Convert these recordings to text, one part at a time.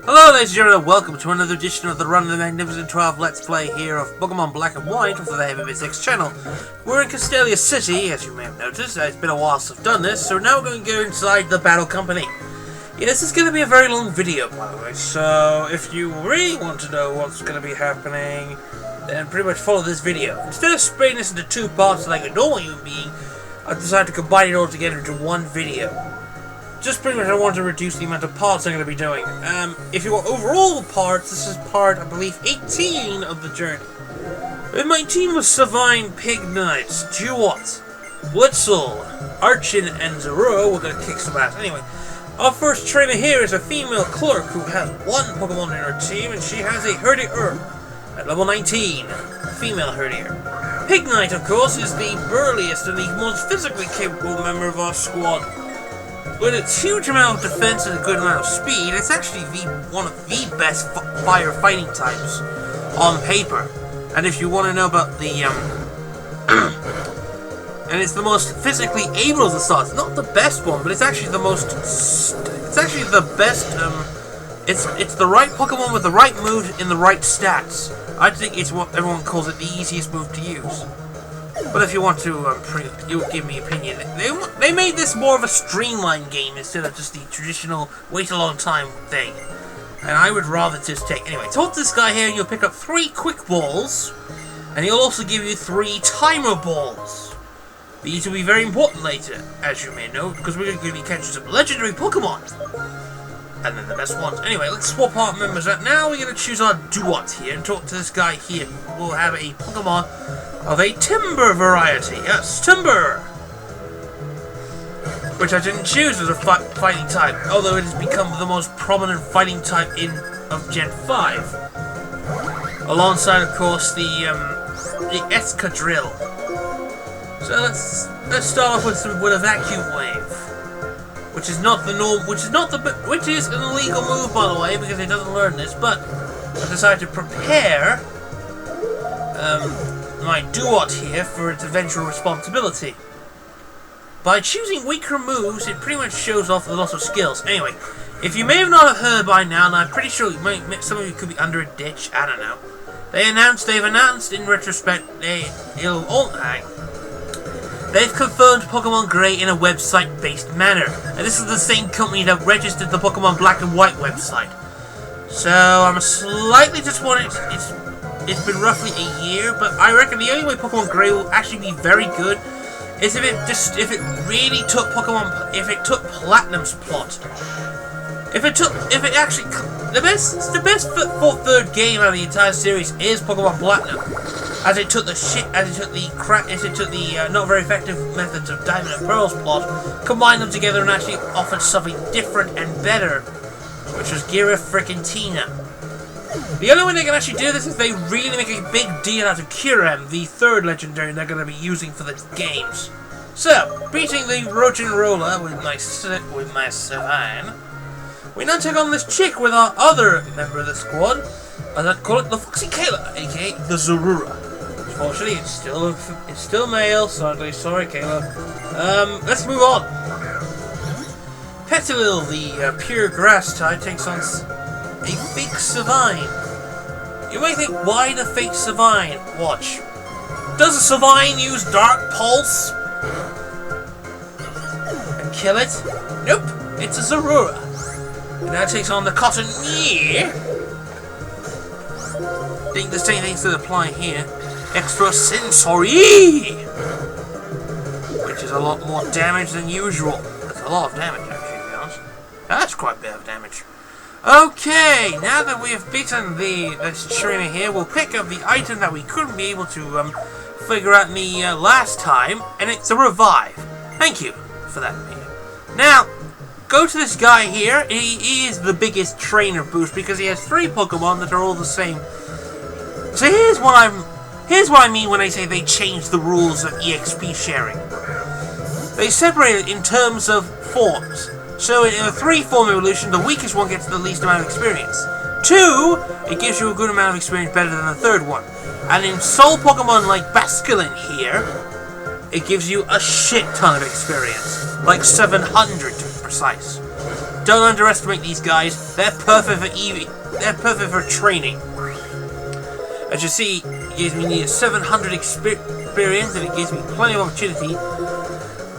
Hello ladies and gentlemen, welcome to another edition of the Run of the Magnificent 12 Let's Play here of Pokemon Black and White for the Heavy Mystics channel. We're in Castelia City, as you may have noticed. It's been a while since I've done this, so now we're going to go inside the Battle Company. Yeah, this is going to be a very long video, by the way, so if you really want to know what's going to be happening, then pretty much follow this video. Instead of splitting this into two parts like a normal human being, I've decided to combine it all together into one video. Just pretty much I want to reduce the amount of parts I'm going to be doing. If you want overall parts, this is part, I believe, 18 of the journey. With my team of Savine, Pig Knights, Duot, Blitzel, Archin, and Zorua, we're going to kick some ass. Anyway, our first trainer here is a female clerk who has one Pokemon in her team, and she has a Herdier at level 19. Female Herdier. Pig Knight, of course, is the burliest and the most physically capable member of our squad. With its huge amount of defense and a good amount of speed, it's actually one of the best fire fighting types on paper. And if you want to know about the and it's the most physically able to start. It's not the best one, but it's actually the most. It's actually the best. It's the right Pokemon with the right move in the right stats. I think it's what everyone calls it, the easiest move to use. But if you want to, you'll give me opinion. They made this more of a streamlined game instead of just the traditional wait a long time thing. And I would rather just take... Anyway, talk to this guy here and you'll pick up 3 quick balls. And he'll also give you 3 timer balls. These will be very important later, as you may know, because we're going to be catching some legendary Pokemon. And then the best ones. Anyway, let's swap our members out. Now we're going to choose our Duot here and talk to this guy here. We'll have a Pokemon of a Timber variety. Yes, Timber! Which I didn't choose as a fighting type, although it has become the most prominent fighting type of Gen 5. Alongside, of course, the Escadrille. So let's start off with a Vacuum Wave. Which is not the norm, which is an illegal move, by the way, because it doesn't learn this, but I decided to prepare my Duot here for its eventual responsibility. By choosing weaker moves, it pretty much shows off the loss of skills. Anyway, if you may have not heard by now, and I'm pretty sure some of you could be under a ditch, I don't know. They've announced in retrospect, they've confirmed Pokemon Grey in a website-based manner. And this is the same company that registered the Pokemon Black and White website. So I'm slightly disappointed. It's been roughly a year, but I reckon the only way Pokemon Grey will actually be very good is if it really took Platinum's plot. The best for third game out of the entire series is Pokemon Platinum, as it took the not very effective methods of Diamond and Pearl's plot, combined them together and actually offered something different and better, which was Gira frickin' Tina. The only way they can actually do this is they really make a big deal out of Kyurem, the third legendary they're going to be using for the games. So, beating the Rock'n'Roller with my Savine, we now take on this chick with our other member of the squad. I'd call it the Foxy Kayla, aka the Zorua. Unfortunately, it's still male. Sorry, Kayla. Let's move on. Petilil, the pure grass type, takes on a fake Savine. You may think, why the fake Savine? Watch. Does a Savine use Dark Pulse and kill it? Nope, it's a Zorua. And that takes on the Cottonee. I think the same things that apply here. Extra Sensory, which is a lot more damage than usual. That's a lot of damage, actually, to be honest. That's quite a bit of damage. Okay, now that we have beaten this trainer here, we'll pick up the item that we couldn't be able to figure out in the last time, and it's a revive. Thank you for that, man. Now, go to this guy here. He is the biggest trainer boost because he has 3 Pokemon that are all the same. So here's what I mean when I say they changed the rules of EXP sharing. They separate it in terms of forms. So in a 3-form evolution, the weakest one gets the least amount of experience. 2, it gives you a good amount of experience better than the 3rd one. And in Soul Pokemon like Basculin here, it gives you a shit ton of experience. Like 700 to be precise. Don't underestimate these guys. They're perfect for EV. They're perfect for training. As you see, it gives me near 700 experience, and it gives me plenty of opportunity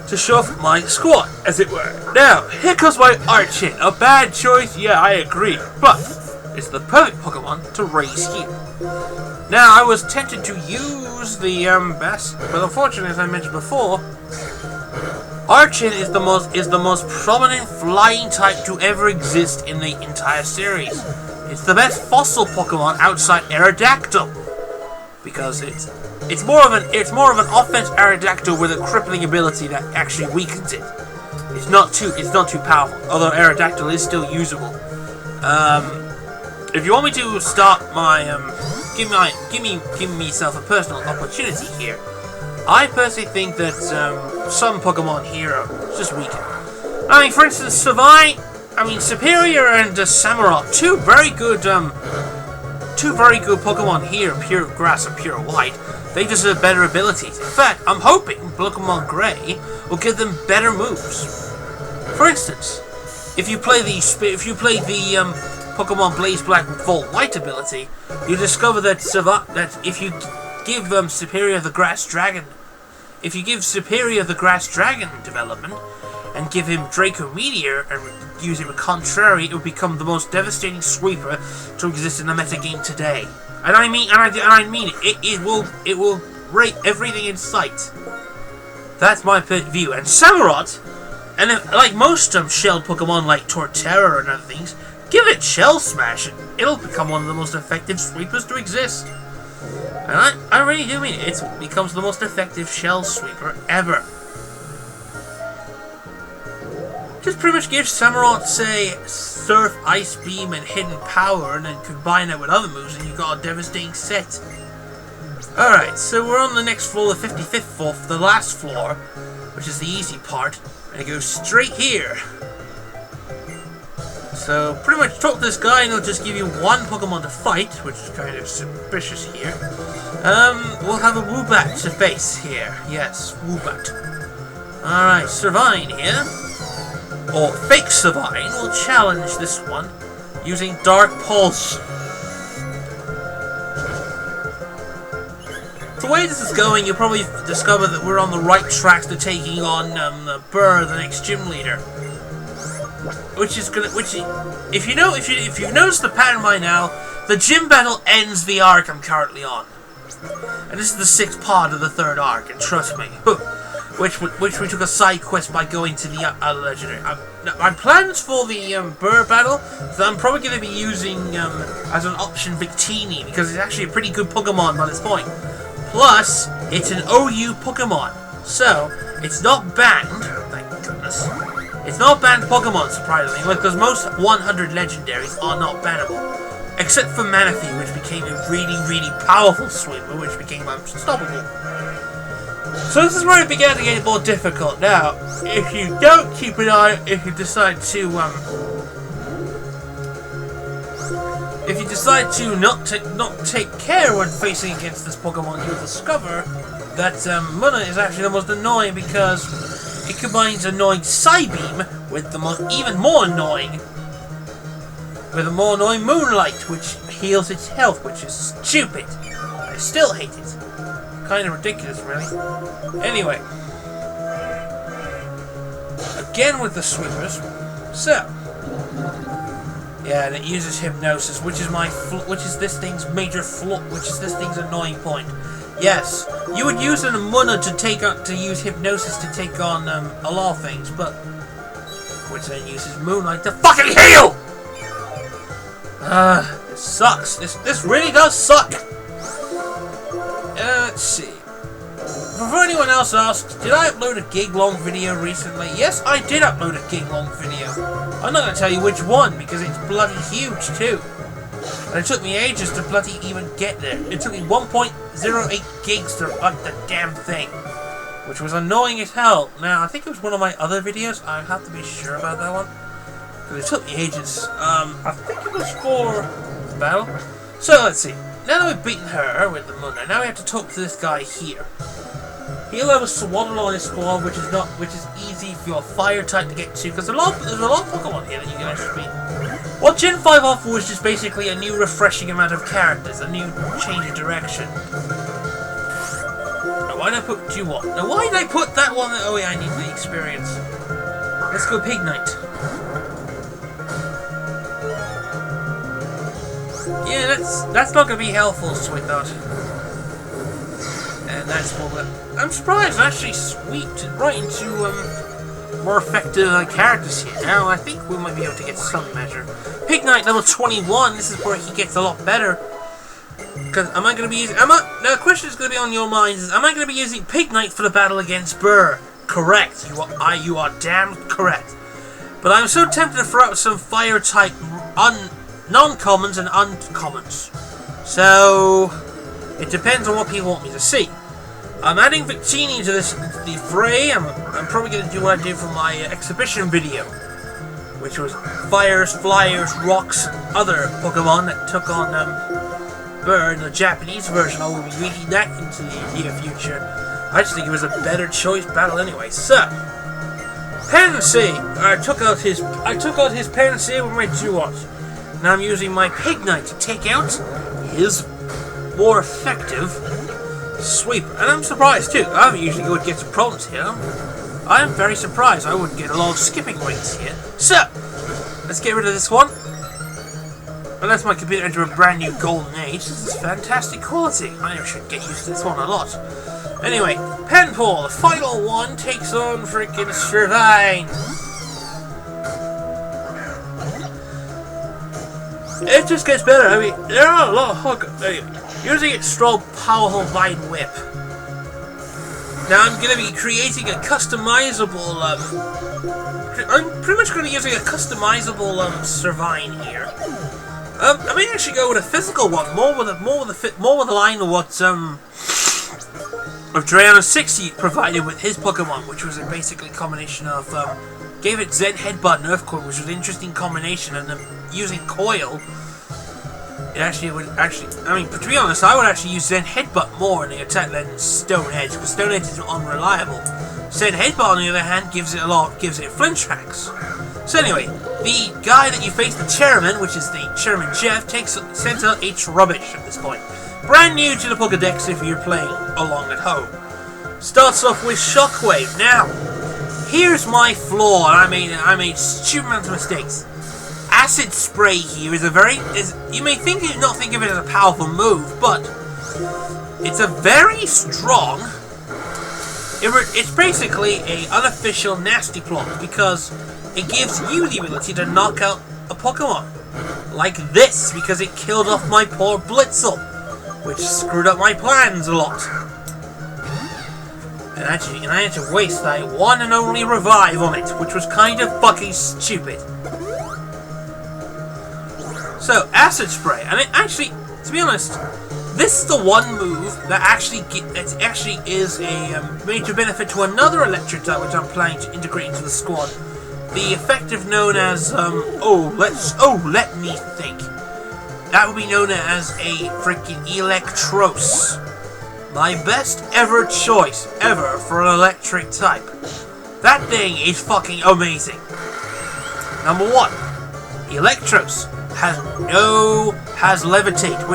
to show off my squad, as it were. Now, here comes my Archin. A bad choice, yeah, I agree, but it's the perfect Pokemon to raise here. Now, I was tempted to use the best, but unfortunately, as I mentioned before, Archin is the most prominent flying type to ever exist in the entire series. It's the best fossil Pokemon outside Aerodactyl, because it's more of an offense Aerodactyl with a crippling ability that actually weakens it. It's not too powerful, although Aerodactyl is still usable. If you want me to start my give myself a personal opportunity here, I personally think that some Pokemon here are just weaker. I mean, for instance, Superior and Samurott, two very good Pokemon here, Pure Grass and Pure White. They just have better abilities. In fact, I'm hoping Pokemon Gray will give them better moves. For instance, if you play the Pokemon Blaze Black and Volt White ability, you discover that if you give Superior the Grass Dragon development, and give him Draco Meteor and use him a Contrary, it would become the most devastating sweeper to exist in the metagame today. And I mean it. It will rape everything in sight. That's my view. And Samurott, and like most shelled Pokemon like Torterra and other things, give it Shell Smash and it'll become one of the most effective sweepers to exist. And I really do mean it. It becomes the most effective shell sweeper ever. Just pretty much give Samurott, say, Surf, Ice Beam, and Hidden Power, and then combine it with other moves, and you've got a devastating set. Alright, so we're on the next floor, the 55th floor, the last floor, which is the easy part, and it goes straight here. So, pretty much talk to this guy, and he'll just give you one Pokemon to fight, which is kind of suspicious here. We'll have a Woobat to face here. Yes, Woobat. Alright, Servine here, or Fake Servine, will challenge this one using Dark Pulse. The way this is going, you'll probably discover that we're on the right tracks to taking on Burr, the next gym leader. If you've noticed the pattern by now, the gym battle ends the arc I'm currently on, and this is the 6th part of the 3rd arc. And trust me, which we took a side quest by going to the legendary. My plans for the Burr battle, so I'm probably going to be using as an option Victini, because it's actually a pretty good Pokemon by this point. Plus, it's an OU Pokemon, so it's not banned. Thank goodness. It's not banned Pokemon, surprisingly, because most 100 legendaries are not bannable. Except for Manaphy, which became a really, really powerful sweeper, which became unstoppable. So this is where it began to get more difficult. Now, if you don't keep an eye, if you decide to not take care when facing against this Pokemon, you'll discover that Munna is actually the most annoying, because it combines annoying Psybeam with even more annoying Moonlight, which heals its health, which is stupid. I still hate it. Kind of ridiculous, really. Anyway, again with the sweepers. So, yeah, and it uses Hypnosis, which is this thing's major flaw, which is this thing's annoying point. Yes, you would use a Munna to use Hypnosis to take on a lot of things, but which then uses Moonlight to fucking heal. This sucks. This really does suck. Let's see. Before anyone else asks, did I upload a gig-long video recently? Yes, I did upload a gig-long video. I'm not going to tell you which one, because it's bloody huge, too. And it took me ages to bloody even get there. It took me 1.08 gigs to upload the damn thing, which was annoying as hell. Now, I think it was one of my other videos. I have to be sure about that one, because it took me ages. I think it was for the battle. So, let's see. Now that we've beaten her with the Munna, now we have to talk to this guy here. He'll have a Swaddle on his squad, which is easy for your fire type to get to, because there's a lot of Pokemon here that you can actually beat. What Gen 5 offers was just basically a new refreshing amount of characters, a new change of direction. Now, why did I put Dewott? Now, why did I put that one? Oh yeah, I need the experience. Let's go Pignite. Yeah, that's not gonna be helpful, sweetheart. And that's what I'm surprised I actually sweeped it right into more effective characters here. Now I think we might be able to get some measure. Pignite level 21. This is where he gets a lot better. Because am I going to be using? Now the question is going to be on your minds: is am I going to be using Pignite for the battle against Burr? Correct. You are damn correct. But I'm so tempted to throw out some fire type non-commons and uncommons. So it depends on what people want me to see. I'm adding Victini to the fray. I'm probably going to do what I did for my exhibition video, which was fires, flyers, rocks, other Pokemon that took on Burr in the Japanese version. I will be reading that into the near future. I just think it was a better choice battle anyway. So, Pansy, I took out his Pansy with my Dewott. Now I'm using my Pignite to take out his more effective Sweeper. And I'm surprised too. I usually would get some problems here. I am very surprised I wouldn't get a lot of skipping rates here. So, let's get rid of this one. Unless my computer entered a brand new golden age. This is fantastic quality. I should get used to this one a lot. Anyway, Penpool, the final one, takes on freaking Servine. It just gets better. I mean, there are a lot of hooks. Using its strong, powerful Vine Whip. Now I'm going to be creating a customizable, I'm pretty much going to be using a customizable Servine here. I may actually go with a physical one, more with the line of what of Drayon 60 provided with his Pokemon, which was a basically combination of gave it Zen Headbutt and Earthquake, which was an interesting combination, and then using Coil. It actually would I mean, to be honest, I would actually use Zen Headbutt more in the attack than Stone Edge, because Stone Edge is unreliable. Zen Headbutt, on the other hand, gives it flinch tracks. So anyway, the guy that you face, the chairman, which is the Chairman Jeff, sends out H Rubbish at this point. Brand new to the Pokedex if you're playing along at home. Starts off with Shockwave. Now, here's my flaw, and I made stupid amounts of mistakes. Acid Spray here is you may not think of it as a powerful move, but it's a very strong. It's basically an unofficial nasty plot because it gives you the ability to knock out a Pokemon like this because it killed off my poor Blitzel, which screwed up my plans a lot. And I had to waste that one and only revive on it, which was kind of fucking stupid. So, Acid Spray, and it actually, to be honest, this is the one move that actually is a major benefit to another electric type which I'm planning to integrate into the squad. The effective known as, let me think. That would be known as a freaking Electros. My best ever choice ever for an electric type. That thing is fucking amazing. Number one, Electros has Levitate,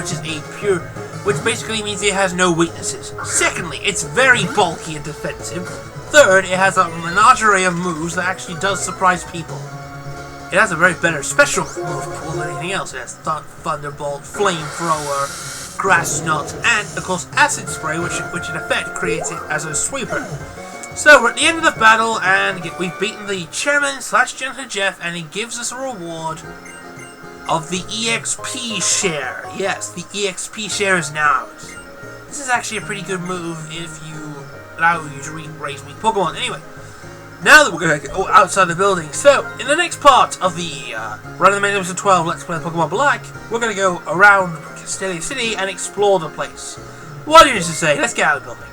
which basically means it has no weaknesses. Secondly, it's very bulky and defensive. Third, it has a menagerie of moves that actually does surprise people. It has a very better special move pool than anything else. It has Thunderbolt, Flamethrower, Grass Knot, and of course Acid Spray, which in effect creates it as a sweeper. So we're at the end of the battle, and we've beaten the Chairman / Janitor Jeff, and he gives us a reward of the EXP Share. Yes, the EXP Share is now ours. This is actually a pretty good move if you allow you to raise weak Pokemon. Anyway, now that we're going to go outside the building, so in the next part of the Run of the Magnificent 12 Let's Play Pokemon Black, we're going to go around Castelia City and explore the place. What do you need to say? Let's get out of the building.